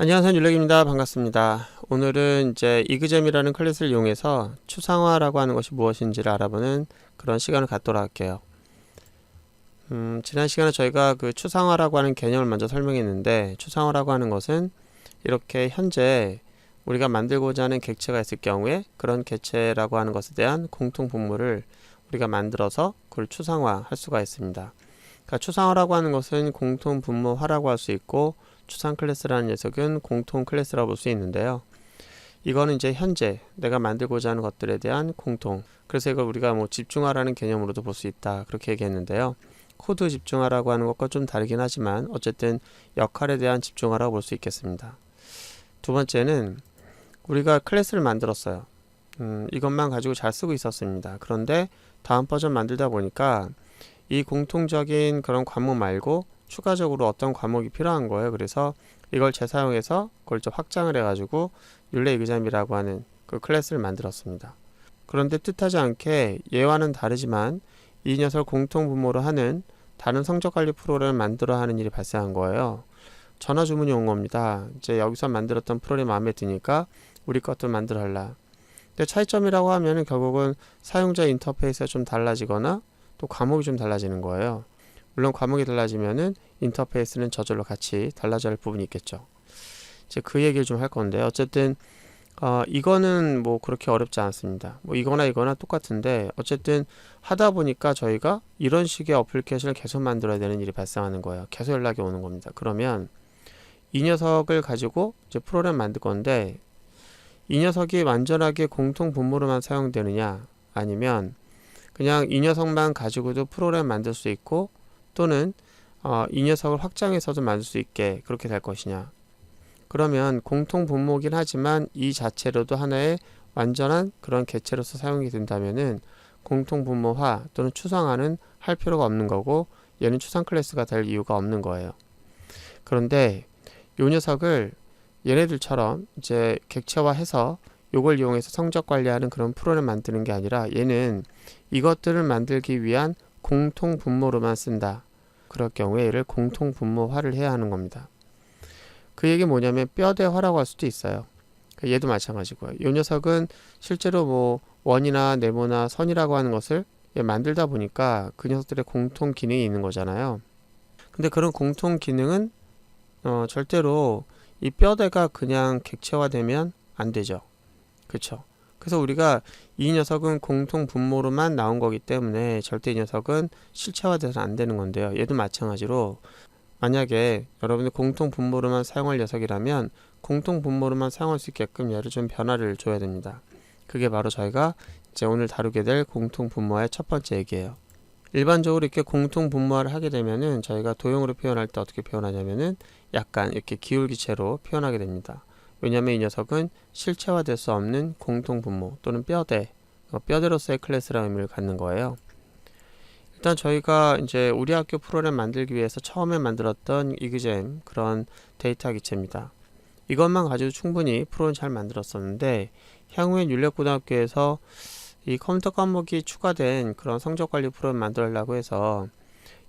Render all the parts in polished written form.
안녕하세요, 율렉입니다. 반갑습니다. 오늘은 이제 이그잼이라는 클래스를 이용해서 추상화라고 하는 것이 무엇인지를 알아보는 그런 시간을 갖도록 할게요. 지난 시간에 저희가 그 추상화라고 하는 개념을 먼저 설명했는데, 추상화라고 하는 것은 이렇게 현재 우리가 만들고자 하는 객체가 있을 경우에 그런 객체라고 하는 것에 대한 공통 분모를 우리가 만들어서 그걸 추상화할 수가 있습니다. 그러니까 추상화라고 하는 것은 공통 분모화라고 할 수 있고, 추상 클래스라는 녀석은 공통 클래스라고 볼 수 있는데요. 이거는 이제 현재 내가 만들고자 하는 것들에 대한 공통, 그래서 이걸 우리가 뭐 집중화라는 개념으로도 볼 수 있다, 그렇게 얘기했는데요. 코드 집중화라고 하는 것과 좀 다르긴 하지만 어쨌든 역할에 대한 집중화라고 볼 수 있겠습니다. 두 번째는 우리가 클래스를 만들었어요. 이것만 가지고 잘 쓰고 있었습니다. 그런데 다음 버전 만들다 보니까 이 공통적인 그런 과목 말고 추가적으로 어떤 과목이 필요한 거예요. 그래서 이걸 재사용해서 그걸 좀 확장을 해가지고 율레 이그잼이라고 하는 그 클래스를 만들었습니다. 그런데 뜻하지 않게 얘와는 다르지만 이 녀석을 공통 분모로 하는 다른 성적관리 프로그램을 만들어 하는 일이 발생한 거예요. 전화 주문이 온 겁니다. 이제 여기서 만들었던 프로그램이 마음에 드니까 우리 것도 만들어 달라. 근데 차이점이라고 하면은 결국은 사용자 인터페이스가 좀 달라지거나 또 과목이 좀 달라지는 거예요. 물론 과목이 달라지면은 인터페이스는 저절로 같이 달라져야 할 부분이 있겠죠. 이제 그 얘기를 좀 할 건데, 어쨌든 이거는 뭐 그렇게 어렵지 않습니다. 뭐 이거나 똑같은데, 어쨌든 하다 보니까 저희가 이런 식의 어플리케이션을 계속 만들어야 되는 일이 발생하는 거예요. 계속 연락이 오는 겁니다. 그러면 이 녀석을 가지고 이제 프로그램 만들 건데, 이 녀석이 완전하게 공통 분모로만 사용되느냐, 아니면 그냥 이 녀석만 가지고도 프로그램 만들 수 있고, 또는 이 녀석을 확장해서도 만들 수 있게 그렇게 될 것이냐. 그러면 공통 분모긴 하지만 이 자체로도 하나의 완전한 그런 객체로서 사용이 된다면은 공통 분모화 또는 추상화는 할 필요가 없는 거고, 얘는 추상 클래스가 될 이유가 없는 거예요. 그런데 이 녀석을 얘네들처럼 이제 객체화해서 요걸 이용해서 성적 관리하는 그런 프로그램을 만드는 게 아니라, 얘는 이것들을 만들기 위한 공통 분모로만 쓴다. 그럴 경우에 얘를 공통 분모화를 해야 하는 겁니다. 그 얘기 뭐냐면 뼈대화라고 할 수도 있어요. 얘도 마찬가지고요. 이 녀석은 실제로 뭐 원이나 네모나 선이라고 하는 것을 만들다 보니까 그 녀석들의 공통 기능이 있는 거잖아요. 근데 그런 공통 기능은 절대로 이 뼈대가 그냥 객체화되면 안 되죠. 그쵸? 그래서 우리가 이 녀석은 공통 분모로만 나온 거기 때문에 절대 이 녀석은 실체화돼서 안 되는 건데요. 얘도 마찬가지로 만약에 여러분들 공통 분모로만 사용할 녀석이라면 공통 분모로만 사용할 수 있게끔 얘를 좀 변화를 줘야 됩니다. 그게 바로 저희가 이제 오늘 다루게 될 공통 분모의 첫 번째 얘기예요. 일반적으로 이렇게 공통 분모화를 하게 되면은 저희가 도형으로 표현할 때 어떻게 표현하냐면은 약간 이렇게 기울기체로 표현하게 됩니다. 왜냐하면 이 녀석은 실체화될 수 없는 공통 분모 또는 뼈대로서의 클래스라는 의미를 갖는 거예요. 일단 저희가 이제 우리 학교 프로그램 만들기 위해서 처음에 만들었던 이그잼 그런 데이터 기체입니다. 이것만 가지고 충분히 프로그램 잘 만들었었는데, 향후엔 율랩고등학교에서 이 컴퓨터 과목이 추가된 그런 성적관리 프로그램 만들려고 해서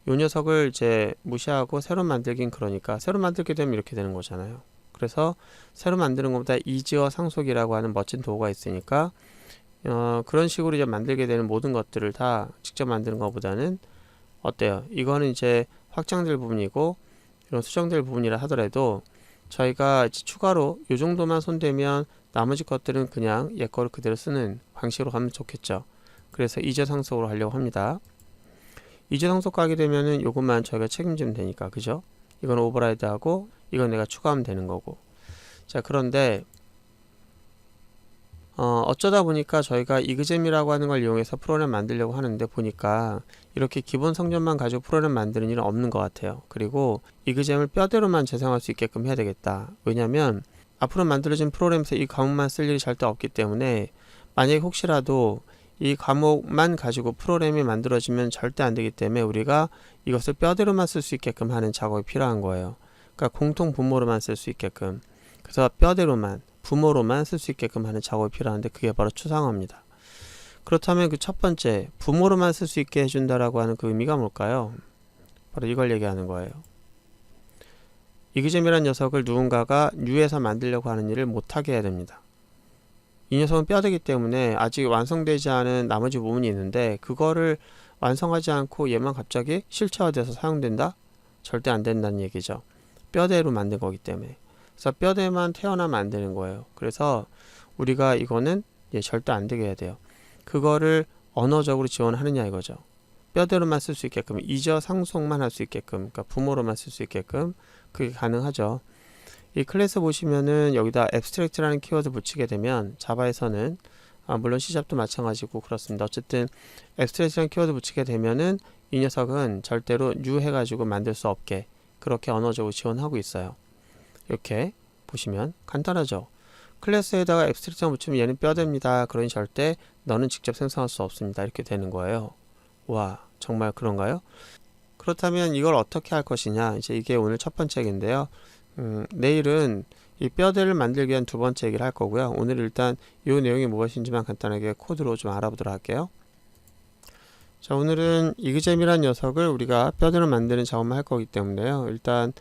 요 녀석을 이제 무시하고 새로 만들긴, 그러니까 새로 만들게 되면 이렇게 되는 거잖아요. 그래서 새로 만드는 것보다 이지어 상속이라고 하는 멋진 도구가 있으니까 그런 식으로 이제 만들게 되는 모든 것들을 다 직접 만드는 것보다는 어때요? 이거는 이제 확장될 부분이고 이런 수정될 부분이라 하더라도 저희가 이제 추가로 이 정도만 손대면 나머지 것들은 그냥 옛 거를 그대로 쓰는 방식으로 가면 좋겠죠. 그래서 이제 상속으로 하려고 합니다. 이제 상속 가게 되면은 요것만 저희가 책임지면 되니까, 그죠? 이건 오버라이드 하고 이건 내가 추가하면 되는 거고. 자, 그런데 어쩌다 보니까 저희가 이그잼이라고 하는 걸 이용해서 프로그램 만들려고 하는데, 보니까 이렇게 기본 성전만 가지고 프로그램 만드는 일은 없는 것 같아요. 그리고 이그잼을 뼈대로만 재생할 수 있게끔 해야 되겠다. 왜냐면 앞으로 만들어진 프로그램에서 이 과목만 쓸 일이 절대 없기 때문에, 만약에 혹시라도 이 과목만 가지고 프로그램이 만들어지면 절대 안 되기 때문에 우리가 이것을 뼈대로만 쓸 수 있게끔 하는 작업이 필요한 거예요. 그러니까 공통 분모로만 쓸 수 있게끔, 그래서 뼈대로만 부모로만 쓸 수 있게끔 하는 작업이 필요한데, 그게 바로 추상화입니다. 그렇다면 그 첫 번째 부모로만 쓸 수 있게 해준다라고 하는 그 의미가 뭘까요? 바로 이걸 얘기하는 거예요. 이그잼이라는 녀석을 누군가가 U에서 만들려고 하는 일을 못하게 해야 됩니다. 이 녀석은 뼈대기 때문에 아직 완성되지 않은 나머지 부분이 있는데 그거를 완성하지 않고 얘만 갑자기 실체화돼서 사용된다? 절대 안 된다는 얘기죠. 뼈대로 만든 거기 때문에. 그래서 뼈대만 태어나면 안 되는 거예요. 그래서 우리가 이거는 절대 안 되게 해야 돼요. 그거를 언어적으로 지원하느냐 이거죠. 뼈대로만 쓸 수 있게끔, 이저 상속만 할 수 있게끔, 그러니까 부모로만 쓸 수 있게끔 그게 가능하죠. 이 클래스 보시면은 여기다 abstract라는 키워드 붙이게 되면 자바에서는 물론 C샵도 마찬가지고 그렇습니다. 어쨌든 abstract라는 키워드 붙이게 되면은 이 녀석은 절대로 new 해가지고 만들 수 없게 그렇게 언어적으로 지원하고 있어요. 이렇게 보시면 간단하죠. 클래스에다가 abstract만 붙이면 얘는 뼈대입니다. 그러니 절대 너는 직접 생성할 수 없습니다. 이렇게 되는 거예요. 와, 정말 그런가요? 그렇다면 이걸 어떻게 할 것이냐, 이제 이게 오늘 첫 번째 얘기인데요. 내일은 이 뼈대를 만들기 위한 두 번째 얘기를 할 거고요. 오늘 일단 이 내용이 무엇인지만 간단하게 코드로 좀 알아보도록 할게요. 자, 오늘은 이그잼이라는 녀석을 우리가 뼈대를 만드는 작업만 할 거기 때문에요. 일단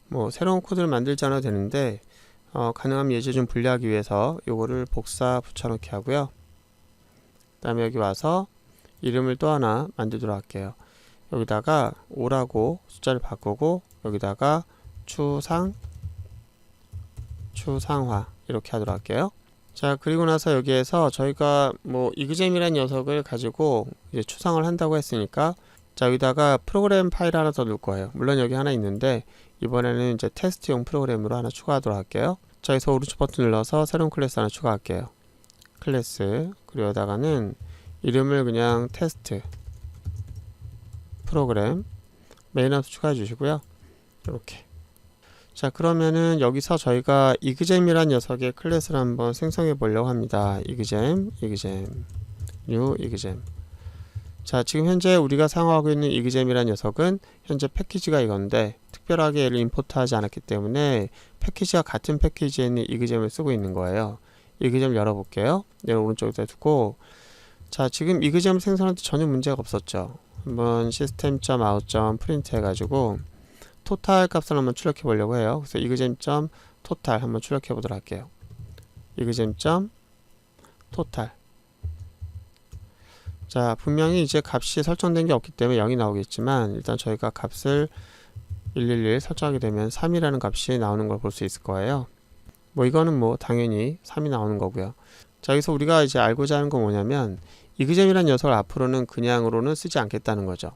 뭐 새로운 코드를 만들지 않아도 되는데 가능하면 예제 좀 분리하기 위해서 요거를 복사 붙여넣기 하고요. 그 다음에 여기 와서 이름을 또 하나 만들도록 할게요. 여기다가 5라고 숫자를 바꾸고 여기다가 추상화 이렇게 하도록 할게요. 자, 그리고 나서 여기에서 저희가 뭐 이그잼이라는 녀석을 가지고 이제 추상을 한다고 했으니까 자, 여기다가 프로그램 파일 하나 더 넣을 거예요. 물론 여기 하나 있는데 이번에는 이제 테스트용 프로그램으로 하나 추가하도록 할게요. 자, 여기서 오른쪽 버튼 눌러서 새로운 클래스 하나 추가할게요. 클래스, 그리고 여기다가는 이름을 그냥 테스트 프로그램 메인 함수 추가해 주시고요. 이렇게. 자, 그러면은 여기서 저희가 이그잼이란 녀석의 클래스를 한번 생성해 보려고 합니다. 이그잼, new 이그잼. 자, 지금 현재 우리가 사용하고 있는 이그잼이란 녀석은 현재 패키지가 이건데 특별하게 얘를 임포트하지 않았기 때문에 패키지가 같은 패키지에 있는 이그잼을 쓰고 있는 거예요. 이그잼 열어볼게요. 네, 오른쪽에다 두고 자, 지금 이그잼을 생성할 때 전혀 문제가 없었죠. 한번 system.out.print 해가지고 토탈 값을 한번 출력해 보려고 해요. 그래서 이그잼.total 한번 출력해 보도록 할게요. 이그잼.total. 자, 분명히 이제 값이 설정된 게 없기 때문에 0이 나오겠지만 일단 저희가 값을 111 설정하게 되면 3이라는 값이 나오는 걸 볼 수 있을 거예요. 뭐 이거는 뭐 당연히 3이 나오는 거고요. 자, 여기서 우리가 이제 알고자 하는 건 뭐냐면 이그잼이라는 녀석을 앞으로는 그냥으로는 쓰지 않겠다는 거죠.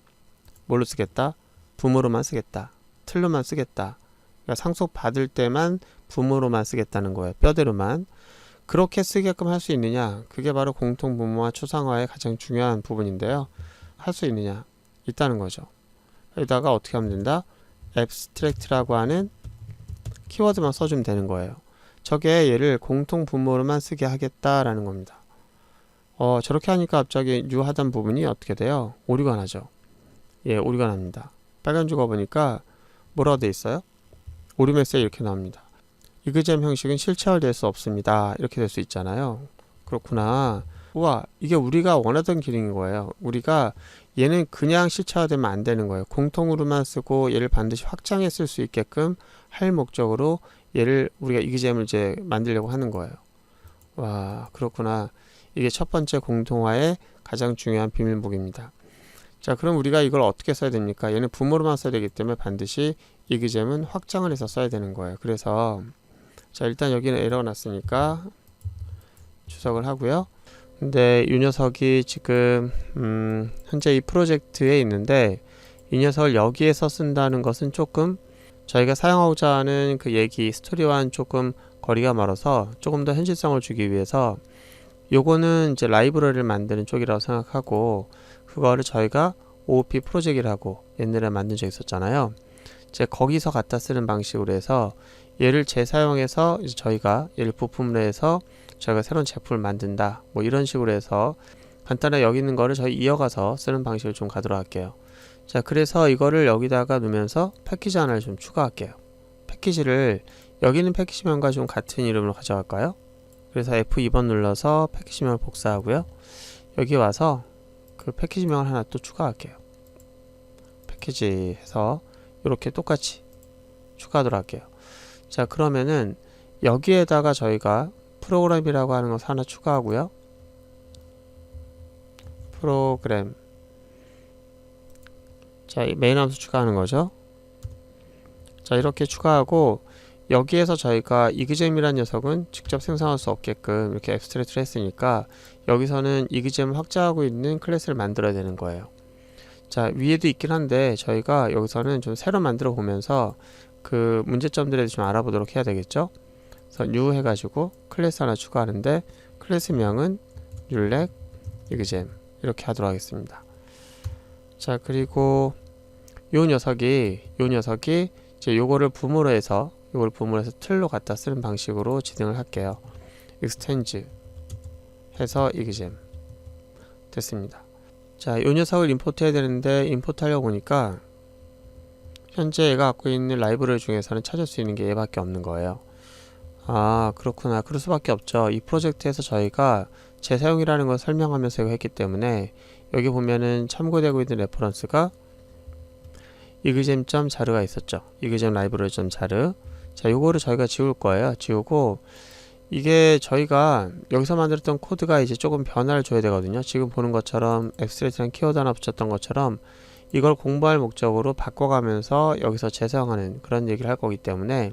뭘로 쓰겠다? 부모로만 쓰겠다. 틀로만 쓰겠다. 그러니까 상속 받을 때만 부모로만 쓰겠다는 거예요. 뼈대로만. 그렇게 쓰게끔 할 수 있느냐? 그게 바로 공통 분모와 추상화의 가장 중요한 부분인데요. 할 수 있느냐? 있다는 거죠. 여기다가 어떻게 하면 된다? abstract라고 하는 키워드만 써주면 되는 거예요. 저게 얘를 공통 분모로만 쓰게 하겠다라는 겁니다. 저렇게 하니까 갑자기 new 하단 부분이 어떻게 돼요? 오류가 나죠. 예, 오류가 납니다. 빨간 줄거 보니까 뭐라고 돼 있어요? 오류 메시지 이렇게 나옵니다. 이그잼 형식은 실체화될 수 없습니다. 이렇게 될 수 있잖아요. 그렇구나. 우와, 이게 우리가 원하던 기능인 거예요. 우리가 얘는 그냥 실체화되면 안 되는 거예요. 공통으로만 쓰고 얘를 반드시 확장해 쓸 수 있게끔 할 목적으로 얘를 우리가 이그잼을 이제 만들려고 하는 거예요. 와, 그렇구나. 이게 첫 번째 공통화의 가장 중요한 비밀목입니다. 자, 그럼 우리가 이걸 어떻게 써야 됩니까? 얘는 부모로만 써야 되기 때문에 반드시 이그잼은 확장을 해서 써야 되는 거예요. 그래서 자, 일단 여기는 에러가 났으니까 추석을 하고요. 근데 이 녀석이 지금 현재 이 프로젝트에 있는데 이 녀석을 여기에서 쓴다는 것은 조금 저희가 사용하고자 하는 그 얘기 스토리와는 조금 거리가 멀어서 조금 더 현실성을 주기 위해서 요거는 이제 라이브러리를 만드는 쪽이라고 생각하고 그거를 저희가 OOP 프로젝트라고 옛날에 만든 적이 있었잖아요. 이제 거기서 갖다 쓰는 방식으로 해서 얘를 재사용해서 이제 저희가 얘를 부품으로 해서 저희가 새로운 제품을 만든다. 뭐 이런 식으로 해서 간단하게 여기 있는 거를 저희 이어가서 쓰는 방식을 좀 가도록 할게요. 자, 그래서 이거를 여기다가 놓으면서 패키지 하나를 좀 추가할게요. 패키지를 여기 있는 패키지명과 좀 같은 이름으로 가져갈까요? 그래서 F2번 눌러서 패키지명을 복사하고요. 여기 와서 그 패키지명을 하나 또 추가할게요. 패키지 해서 이렇게 똑같이 추가하도록 할게요. 자, 그러면은 여기에다가 저희가 프로그램이라고 하는 것을 하나 추가하고요. 프로그램. 자, 이 메인 함수 추가하는 거죠. 자, 이렇게 추가하고 여기에서 저희가 이그잼이라는 녀석은 직접 생성할 수 없게끔 이렇게 앱스트랙트를 했으니까 여기서는 이그잼을 확장하고 있는 클래스를 만들어야 되는 거예요. 자, 위에도 있긴 한데 저희가 여기서는 좀 새로 만들어 보면서 그 문제점들에 좀 알아보도록 해야 되겠죠. 그래서 new 해가지고 클래스 하나 추가하는데 클래스명은 율렉 이그잼 이렇게 하도록 하겠습니다. 자, 그리고 요 녀석이 이제 요거를 붐으로 해서 틀로 갖다 쓰는 방식으로 진행을 할게요. extend 해서 이그잼 됐습니다. 자, 요 녀석을 임포트 해야 되는데 임포트 하려고 보니까 현재 얘가 갖고 있는 라이브러리 중에서는 찾을 수 있는 게 얘밖에 없는 거예요. 아, 그렇구나. 그럴 수밖에 없죠. 이 프로젝트에서 저희가 재사용이라는 걸 설명하면서 이거 했기 때문에 여기 보면은 참고되고 있는 레퍼런스가 이그잼.자르가 있었죠. 이그잼 라이브러리.자르. 자, 요거를 저희가 지울 거예요. 지우고 이게 저희가 여기서 만들었던 코드가 이제 조금 변화를 줘야 되거든요. 지금 보는 것처럼 앱스트랙트랑 키워드 하나 붙였던 것처럼 이걸 공부할 목적으로 바꿔가면서 여기서 재사용하는 그런 얘기를 할 거기 때문에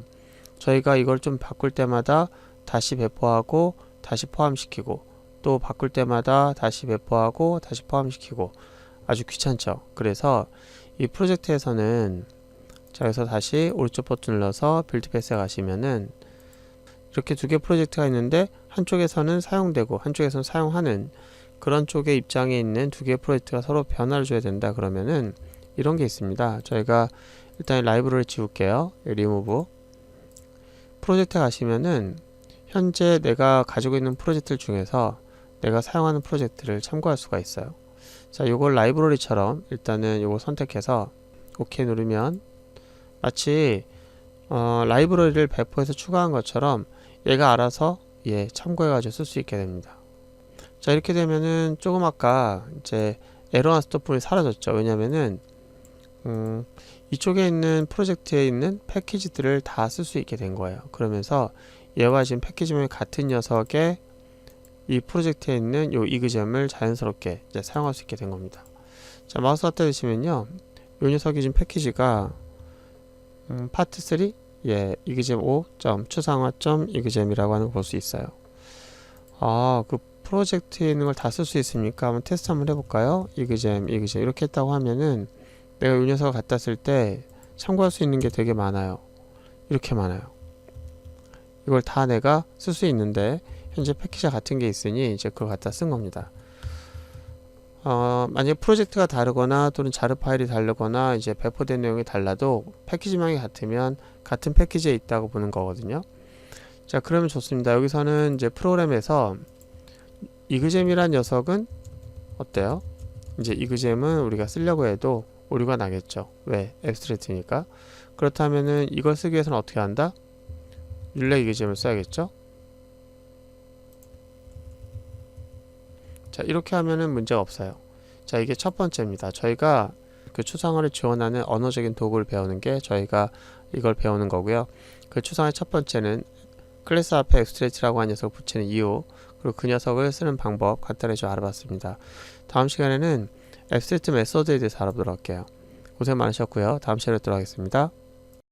저희가 이걸 좀 바꿀 때마다 다시 배포하고 다시 포함시키고 또 바꿀 때마다 다시 배포하고 다시 포함시키고 아주 귀찮죠. 그래서 이 프로젝트에서는 자, 여기서 다시 오른쪽 버튼 눌러서 빌드 패스에 가시면은 이렇게 두 개 프로젝트가 있는데 한쪽에서는 사용되고 한쪽에서는 사용하는 그런 쪽의 입장에 있는 두 개의 프로젝트가 서로 변화를 줘야 된다 그러면은 이런 게 있습니다. 저희가 일단 라이브러리를 지울게요. 리무브 프로젝트에 가시면은 현재 내가 가지고 있는 프로젝트 중에서 내가 사용하는 프로젝트를 참고할 수가 있어요. 자, 요걸 라이브러리처럼 일단은 요걸 선택해서 OK 누르면 마치 라이브러리를 배포해서 추가한 것처럼 얘가 알아서 참고해가지고 쓸 수 있게 됩니다. 자, 이렇게 되면은 조금 아까 이제 에러나 스톱풀이 사라졌죠. 왜냐면은 이쪽에 있는 프로젝트에 있는 패키지들을 다 쓸 수 있게 된 거예요. 그러면서 얘와 지금 패키지명이 같은 녀석의 이 프로젝트에 있는 요 이그잼을 자연스럽게 이제 사용할 수 있게 된 겁니다. 자, 마우스 갖다 대시면요, 요 녀석이 지금 패키지가 파트 3 이그잼 5.추상화.이그잼이라고 하는 걸 볼 수 있어요. 아, 그 프로젝트에 있는 걸 다 쓸 수 있으니까 한번 테스트 한번 해볼까요? 이그잼 이렇게 했다고 하면은 내가 이 녀석을 갖다 쓸 때 참고할 수 있는 게 되게 많아요. 이렇게 많아요. 이걸 다 내가 쓸 수 있는데 현재 패키지가 같은 게 있으니 이제 그걸 갖다 쓴 겁니다. 만약에 프로젝트가 다르거나 또는 자르 파일이 다르거나 이제 배포된 내용이 달라도 패키지명이 같으면 같은 패키지에 있다고 보는 거거든요. 자, 그러면 좋습니다. 여기서는 이제 프로그램에서 이그잼이란 녀석은 어때요? 이제 이그잼은 우리가 쓰려고 해도 오류가 나겠죠. 왜? 앱스트랙트니까. 그렇다면은 이걸 쓰기 위해서는 어떻게 한다? 율렉 이그잼을 써야겠죠. 자, 이렇게 하면은 문제가 없어요. 자, 이게 첫 번째입니다. 저희가 그 추상화를 지원하는 언어적인 도구를 배우는 게 저희가 이걸 배우는 거고요. 그 추상화의 첫 번째는 클래스 앞에 앱스트랙트라고 하는 녀석을 붙이는 이유, 그리고 그 녀석을 쓰는 방법 간단히 좀 알아봤습니다. 다음 시간에는 앱스트랙트 메소드에 대해서 알아보도록 할게요. 고생 많으셨고요. 다음 시간에 뵙도록 하겠습니다.